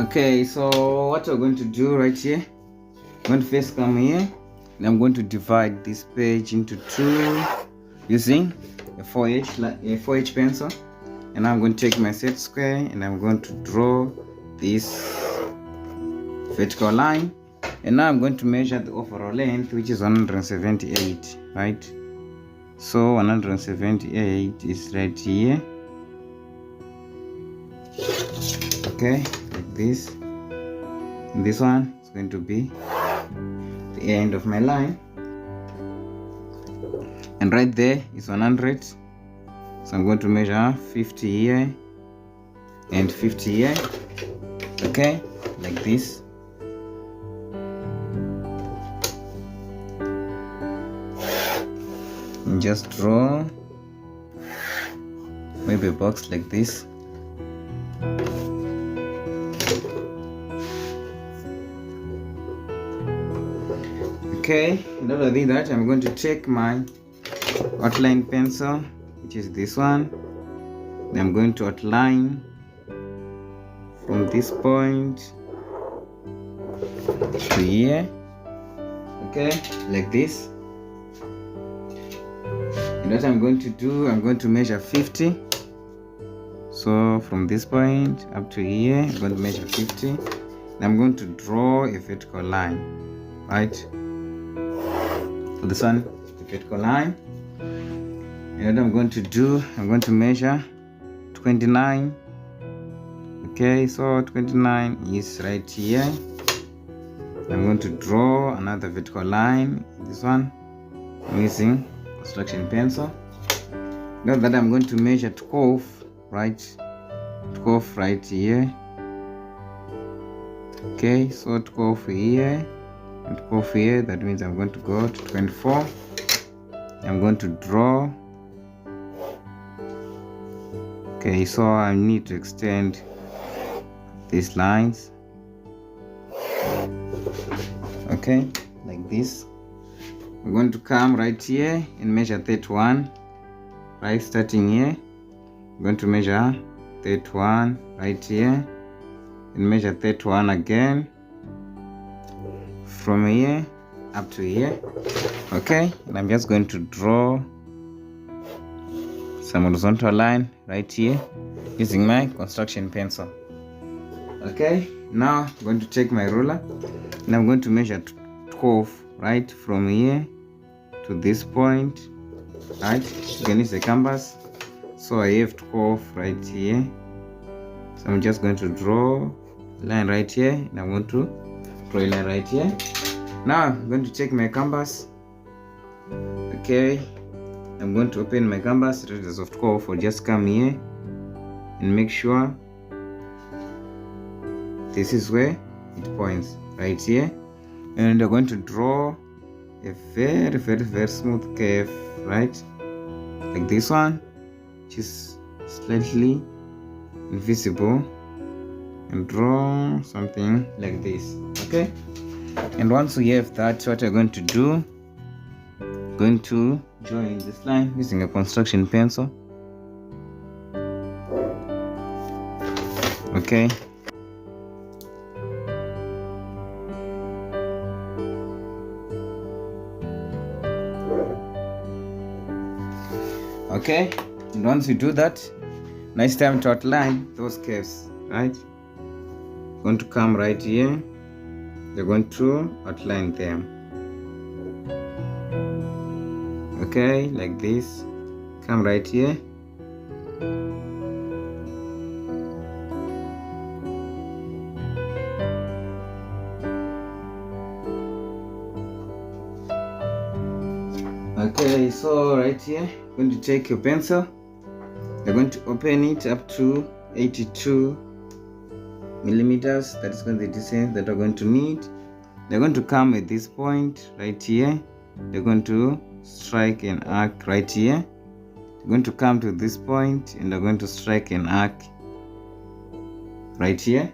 Okay, so what we're going to do right here, I'm going to first come here and I'm going to divide this page into two using a 4H pencil, and I'm going to take my set square and I'm going to draw this vertical line, and now I'm going to measure the overall length, which is 178, right? So 178 is right here. Okay, like this. And this one is going to be the end of my line, and right there is 100. So I'm going to measure 50 here and 50 here. Okay, like this. And just draw maybe a box like this. Okay, in order to do that, I'm going to take my outline pencil, which is this one, and I'm going to outline from this point to here. Okay, like this. And what I'm going to do, I'm going to measure 50. So from this point up to here, I'm going to measure 50. And I'm going to draw a vertical line, right? So this one, the vertical line. And what I'm going to do, I'm going to measure 29. Okay, so 29 is right here. I'm going to draw another vertical line, this one, I'm using construction pencil. Now that I'm going to measure 12, right? 12 right here. Okay, so 12 here and 12 here, that means I'm going to go to 24. I'm going to draw. Okay, so I need to extend these lines. Okay, like this. I'm going to come right here and measure 31, right, starting here. I'm going to measure 31 right here and measure 31 again from here up to here. Okay, and I'm just going to draw some horizontal line right here using my construction pencil. Okay, now I'm going to take my ruler and I'm going to measure 12, right, from here to this point, right? You can use the compass. So I have 12 right here. So I'm just going to draw a line right here, and I'm going to draw a line right here. Now I'm going to take my compass. Okay, I'm going to open my compass, radius of 12, or just come here and make sure this is where it points, right here. And we're going to draw a very smooth curve, right, like this one, which is slightly invisible, and draw something like this. Okay, and once we have that, what we're going to do, going to join this line using a construction pencil. Okay, okay, and once we do that, now it's time to outline those curves, right? We're going to come right here, we're going to outline them. Okay, like this. Come right here. Okay, so right here, you're going to take your pencil, you're going to open it up to 82 millimeters. That is going to be the distance that we're going to need. They're going to come at this point right here. They're going to strike an arc right here. They're going to come to this point and they're going to strike an arc right here.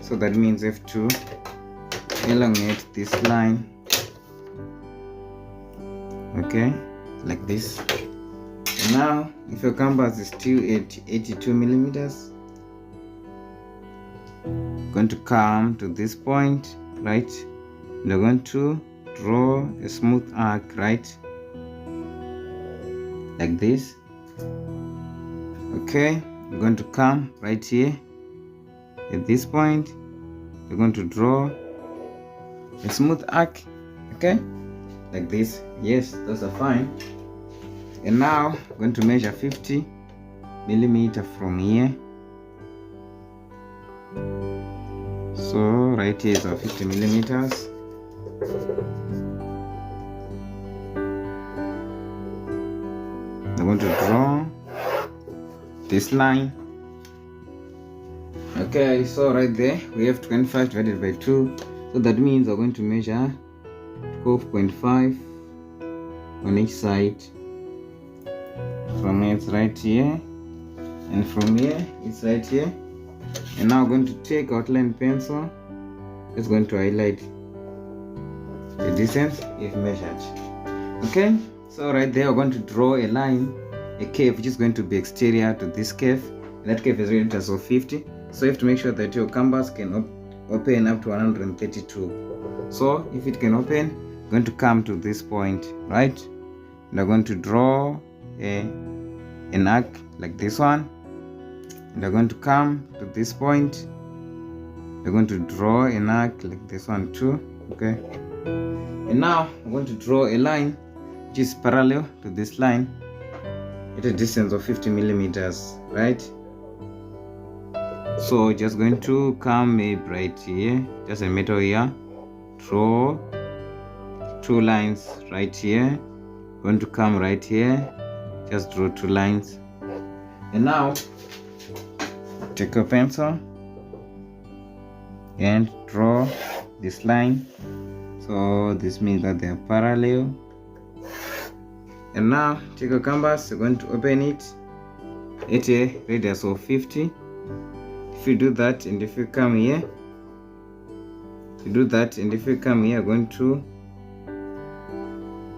So that means we have to elongate this line. Okay, like this. Now, if your compass is still at 82 millimeters, going to come to this point, right? We're going to draw a smooth arc, right? Like this. Okay, we're going to come right here at this point. We're going to draw a smooth arc, okay, like this. Yes, those are fine. And now I'm going to measure 50 millimeter from here. So right here is our 50 millimeters. I'm going to draw this line. Okay, so right there we have 25 divided by 2, so that means we're going to measure 12.5 on each side. From here it's right here, and from here it's right here. And now we're going to take outline pencil. It's going to highlight the distance if measured. Okay, so right there we're going to draw a line, a curve which is going to be exterior to this curve, and that curve is radius of 50. So you have to make sure that your canvas can open up to 132. So if it can open, you're going to come to this point, right? And I'm going to draw an arc like this one. And you're going to come to this point. You're going to draw an arc like this one too, okay? And now I'm going to draw a line which is parallel to this line at a distance of 50 millimeters, right? So just going to come right here, just a metal here, draw 2 lines right here, going to come right here, just draw 2 lines. And now take a pencil and draw this line. So this means that they are parallel. And now take a canvas, you're going to open it at a radius of 50. If you do that, and if you come here, you're going to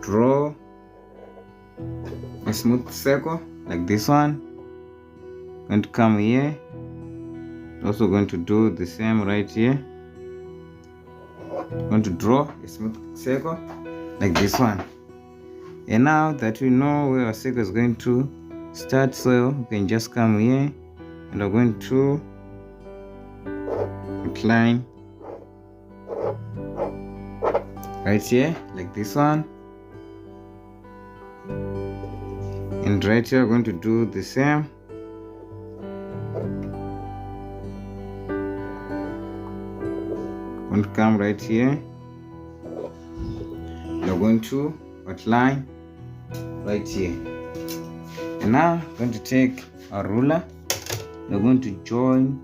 draw a smooth circle like this one. Going to come here, also going to do the same right here. Going to draw a smooth circle like this one. And now that we know where our circle is going to start, so we can just come here and we're going to outline right here like this one. And right here we're going to do the same. Going to come right here. We're going to outline right here. And now I'm going to take a ruler. We're going to join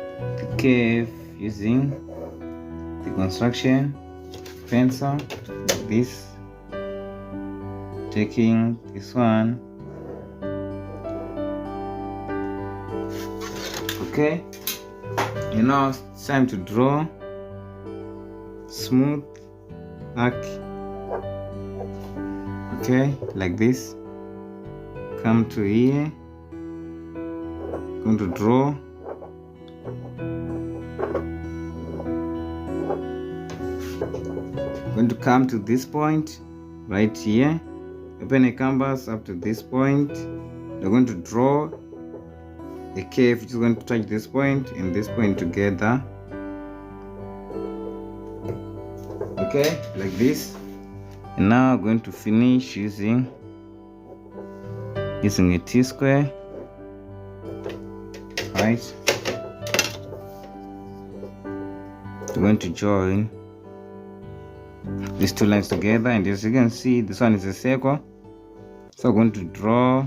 the curve using the construction pencil like this. Taking this one. Okay. And now it's time to draw smooth arc. Okay, like this. Come to here. Going to draw. Going to come to this point right here. Open a canvas up to this point. We're going to draw a curve which is going to touch this point and this point together. Okay, like this. And now I'm going to finish using a T-square. Right. We're going to join these 2 lines together, and as you can see, this one is a circle. So I'm going to draw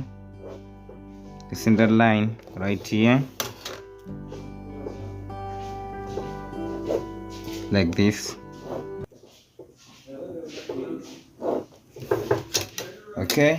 the center line right here like this. Okay,